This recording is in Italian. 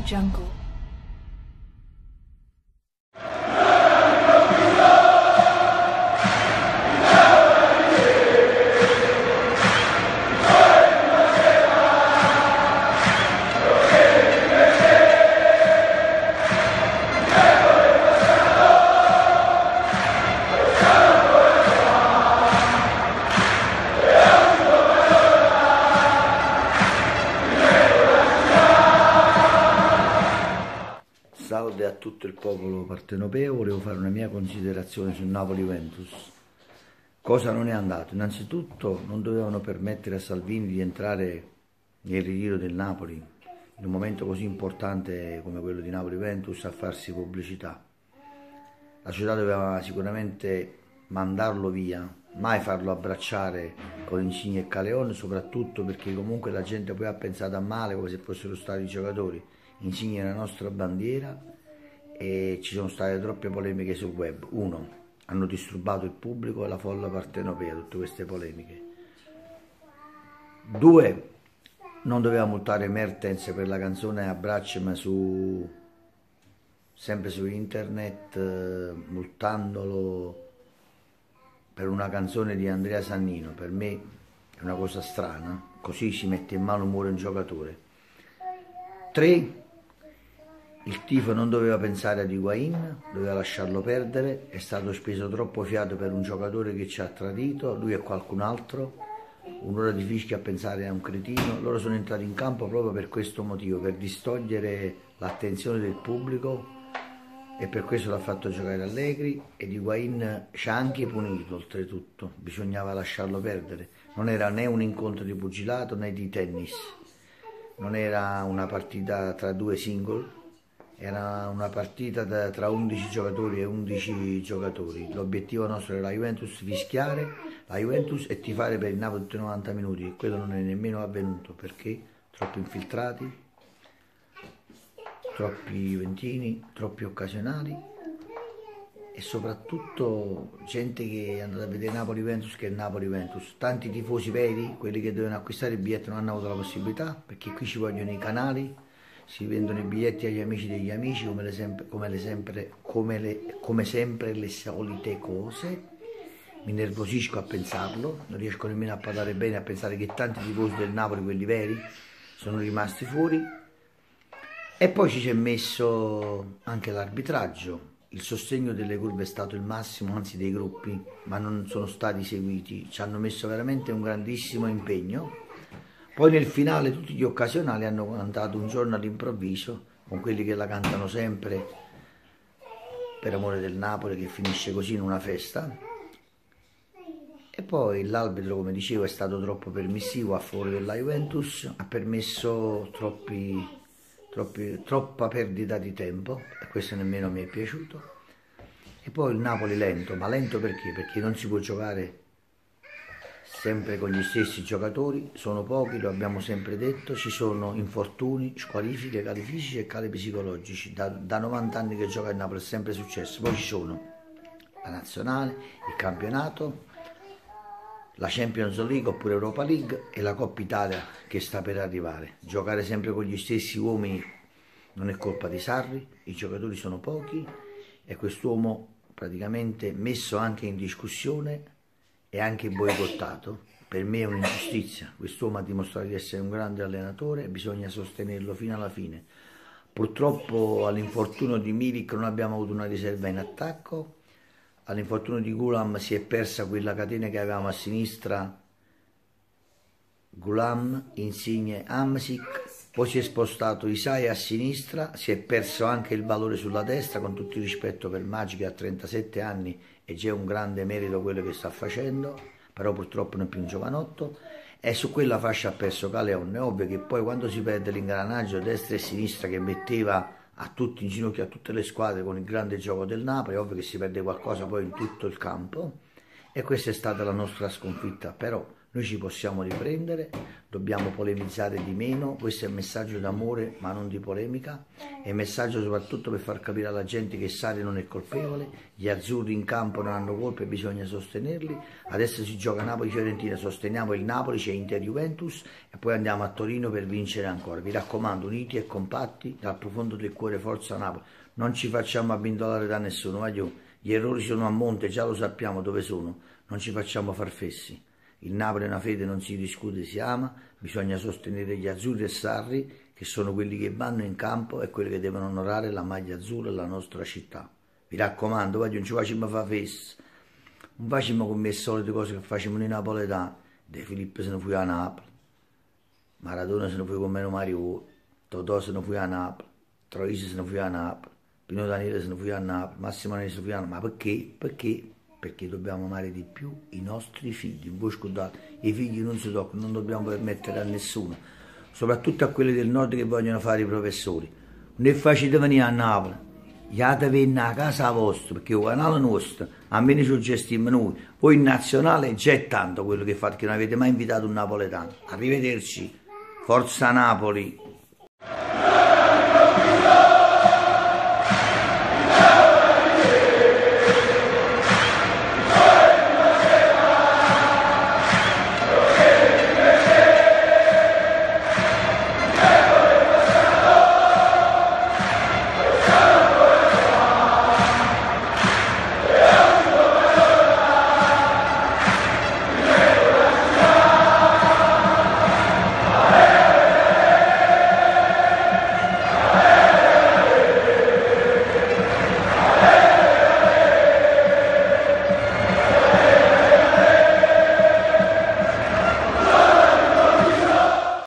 Jungle. Salve a tutto il popolo partenopeo, volevo fare una mia considerazione sul Napoli-Juventus. Cosa non è andato? Innanzitutto non dovevano permettere a Salvini di entrare nel ritiro del Napoli, in un momento così importante come quello di Napoli-Juventus, a farsi pubblicità. La società doveva sicuramente mandarlo via, mai farlo abbracciare con Insigne e Caleon, soprattutto perché comunque la gente poi ha pensato a male come se fossero stati i giocatori. Insigne è la nostra bandiera e ci sono state troppe polemiche sul web. Uno, hanno disturbato il pubblico e la folla partenopea, tutte queste polemiche. Due, non doveva multare Mertens per la canzone Abbracciami sempre su internet, multandolo per una canzone di Andrea Sannino. Per me è una cosa strana, così si mette in malumore un giocatore. 3, il tifo non doveva pensare ad Higuain, doveva lasciarlo perdere, è stato speso troppo fiato per un giocatore che ci ha tradito, lui e qualcun altro, un'ora di fischia a pensare a un cretino. Loro sono entrati in campo proprio per questo motivo, per distogliere l'attenzione del pubblico, e per questo l'ha fatto giocare Allegri, ed Higuain ci ha anche punito. Oltretutto bisognava lasciarlo perdere, non era né un incontro di pugilato né di tennis, non era una partita tra due single, era una partita tra 11 giocatori e 11 giocatori. L'obiettivo nostro era la Juventus, fischiare la Juventus e tifare per il Napoli tutti i 90 minuti. Quello non è nemmeno avvenuto perché troppi infiltrati, troppi juventini, troppi occasionali e soprattutto gente che è andata a vedere Napoli-Juventus che è Napoli-Juventus. Tanti tifosi veri, quelli che dovevano acquistare il biglietto, non hanno avuto la possibilità perché qui ci vogliono i canali, si vendono i biglietti agli amici degli amici, come sempre le solite cose. Mi nervosisco a pensarlo, non riesco nemmeno a parlare bene, a pensare che tanti tifosi del Napoli, quelli veri, sono rimasti fuori. E poi ci si è messo anche l'arbitraggio. Il sostegno delle curve è stato il massimo, anzi dei gruppi, ma non sono stati seguiti, ci hanno messo veramente un grandissimo impegno. Poi nel finale tutti gli occasionali hanno cantato Un giorno all'improvviso, con quelli che la cantano sempre per amore del Napoli, che finisce così in una festa. E poi l'arbitro, come dicevo, è stato troppo permissivo a favore della Juventus, ha permesso troppa perdita di tempo, e questo nemmeno mi è piaciuto. E poi il Napoli lento, ma lento perché? Perché non si può giocare sempre con gli stessi giocatori, sono pochi, lo abbiamo sempre detto, ci sono infortuni, squalifiche, cali fisici e cali psicologici. Da 90 anni che gioca il Napoli è sempre successo. Poi ci sono la nazionale, il campionato, la Champions League oppure Europa League e la Coppa Italia che sta per arrivare. Giocare sempre con gli stessi uomini non è colpa di Sarri, i giocatori sono pochi e quest'uomo praticamente messo anche in discussione e anche boicottato. Per me è un'ingiustizia. Quest'uomo ha dimostrato di essere un grande allenatore e bisogna sostenerlo fino alla fine. Purtroppo all'infortunio di Milik non abbiamo avuto una riserva in attacco, all'infortunio di Gulam si è persa quella catena che avevamo a sinistra, Gulam, Insigne, Hamsik, poi si è spostato Isai a sinistra, si è perso anche il valore sulla destra, con tutto il rispetto per Maggi che ha 37 anni e c'è un grande merito quello che sta facendo, però purtroppo non è più un giovanotto, e su quella fascia ha perso Caleon. È ovvio che poi quando si perde l'ingranaggio destra e sinistra che metteva a tutti in ginocchio a tutte le squadre con il grande gioco del Napoli, è ovvio che si perde qualcosa poi in tutto il campo, e questa è stata la nostra sconfitta. Però noi ci possiamo riprendere, dobbiamo polemizzare di meno. Questo è un messaggio d'amore ma non di polemica, è un messaggio soprattutto per far capire alla gente che Sarri non è colpevole, gli azzurri in campo non hanno colpe e bisogna sostenerli. Adesso si gioca Napoli-Fiorentina, sosteniamo il Napoli, c'è Inter-Juventus e poi andiamo a Torino per vincere ancora. Vi raccomando, uniti e compatti, dal profondo del cuore, forza Napoli, non ci facciamo abbindolare da nessuno, gli errori sono a monte, già lo sappiamo dove sono, non ci facciamo farfessi. Il Napoli è una fede, non si discute, si ama, bisogna sostenere gli azzurri e Sarri, che sono quelli che vanno in campo e quelli che devono onorare la maglia azzurra e la nostra città. Vi raccomando, non ci facciamo fare festa, non facciamo come le solite cose che facciamo nei napoletani. De Filippo se ne fu a Napoli, Maradona se ne fu con Meno Mario, Totò se ne fu a Napoli, Troisi se ne fu a Napoli, Pino Daniele se ne fu a Napoli, Massimo Nani se ne fu a Napoli. Ma perché? Perché dobbiamo amare di più i nostri figli. Voi scusate, i figli non si toccano, non dobbiamo permettere a nessuno, soprattutto a quelli del nord che vogliono fare i professori. Non è facile venire a Napoli, andate venire a casa vostra, perché il canale nostro, almeno ci gestiamo noi. Voi in nazionale già è tanto quello che fate, che non avete mai invitato un napoletano. Arrivederci, forza Napoli!